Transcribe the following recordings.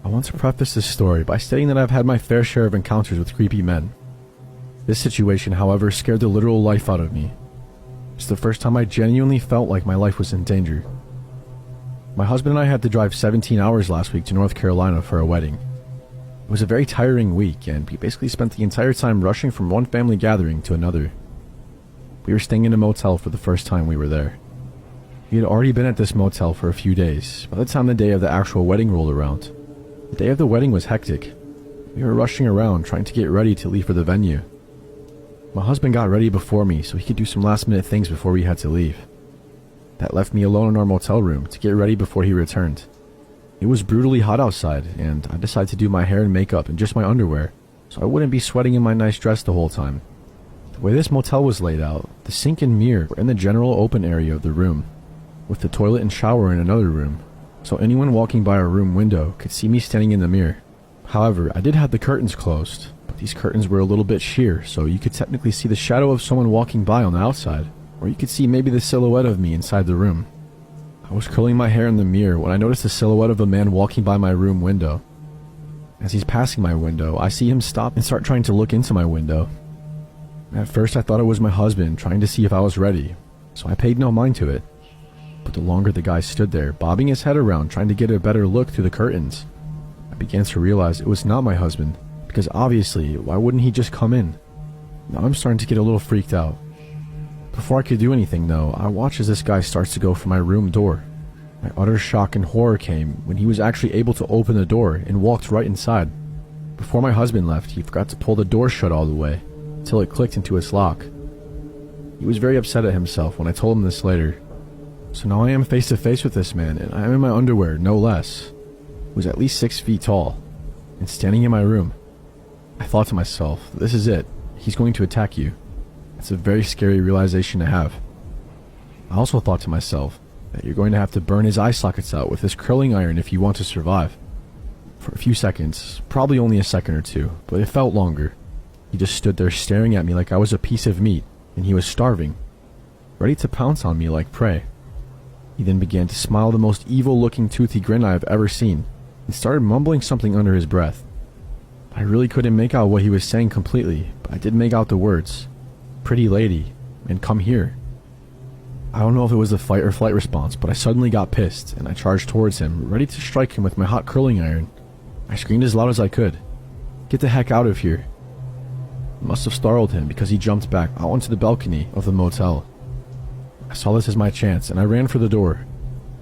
I want to preface this story by stating that I've had my fair share of encounters with creepy men. This situation, however, scared the literal life out of me. It's the first time I genuinely felt like my life was in danger. My husband and I had to drive 17 hours last week to North Carolina for a wedding. It was a very tiring week, and we basically spent the entire time rushing from one family gathering to another. We were staying in a motel for the first time we were there. We had already been at this motel for a few days by the time the day of the actual wedding rolled around. The day of the wedding was hectic. We were rushing around trying to get ready to leave for the venue. My husband got ready before me so he could do some last minute things before we had to leave. That left me alone in our motel room to get ready before he returned. It was brutally hot outside, and I decided to do my hair and makeup in just my underwear so I wouldn't be sweating in my nice dress the whole time. The way this motel was laid out, the sink and mirror were in the general open area of the room, with the toilet and shower in another room, so anyone walking by our room window could see me standing in the mirror. However, I did have the curtains closed, but these curtains were a little bit sheer, so you could technically see the shadow of someone walking by on the outside, or you could see maybe the silhouette of me inside the room. I was curling my hair in the mirror when I noticed the silhouette of a man walking by my room window. As he's passing my window, I see him stop and start trying to look into my window. At first I thought it was my husband trying to see if I was ready, so I paid no mind to it. But the longer the guy stood there, bobbing his head around trying to get a better look through the curtains, I began to realize it was not my husband, because obviously, why wouldn't he just come in? Now I'm starting to get a little freaked out. Before I could do anything though, I watched as this guy starts to go for my room door. My utter shock and horror came when he was actually able to open the door and walked right inside. Before my husband left, he forgot to pull the door shut all the way, until it clicked into its lock. He was very upset at himself when I told him this later. So now I am face to face with this man, and I am in my underwear, no less. He was at least 6 feet tall, and standing in my room. I thought to myself, this is it, he's going to attack you. It's a very scary realization to have. I also thought to myself that you're going to have to burn his eye sockets out with this curling iron if you want to survive. For a few seconds, probably only a second or two, but it felt longer. He just stood there staring at me like I was a piece of meat, and he was starving, ready to pounce on me like prey. He then began to smile the most evil-looking toothy grin I have ever seen, and started mumbling something under his breath. I really couldn't make out what he was saying completely, but I did make out the words, "Pretty lady," and "come here." I don't know if it was a fight or flight response, but I suddenly got pissed, and I charged towards him, ready to strike him with my hot curling iron. I screamed as loud as I could, "Get the heck out of here." It must have startled him because he jumped back out onto the balcony of the motel. I saw this as my chance, and I ran for the door.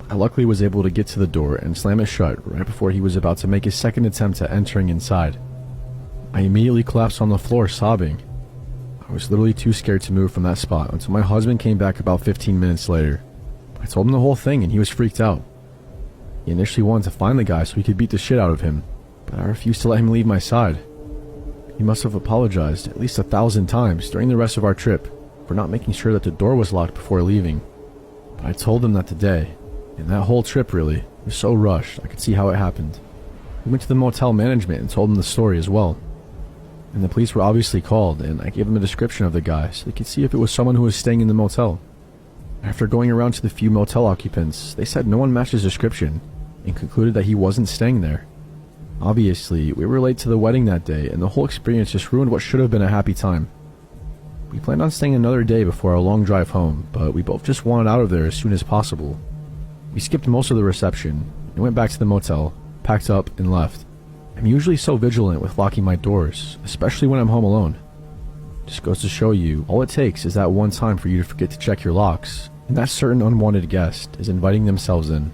I luckily was able to get to the door and slam it shut right before he was about to make his second attempt at entering inside. I immediately collapsed on the floor, sobbing. I was literally too scared to move from that spot until my husband came back about 15 minutes later. I told him the whole thing, and he was freaked out. He initially wanted to find the guy so he could beat the shit out of him, but I refused to let him leave my side. He must have apologized at least 1,000 times during the rest of our trip for not making sure that the door was locked before leaving. But I told him that today, and that whole trip really, was so rushed I could see how it happened. We went to the motel management and told them the story as well. And the police were obviously called, and I gave them a description of the guy so they could see if it was someone who was staying in the motel. After going around to the few motel occupants, they said no one matched his description, and concluded that he wasn't staying there. Obviously, we were late to the wedding that day, and the whole experience just ruined what should have been a happy time. We planned on staying another day before our long drive home, but we both just wanted out of there as soon as possible. We skipped most of the reception, and went back to the motel, packed up, and left. I'm usually so vigilant with locking my doors, especially when I'm home alone. Just goes to show you, all it takes is that one time for you to forget to check your locks, and that certain unwanted guest is inviting themselves in.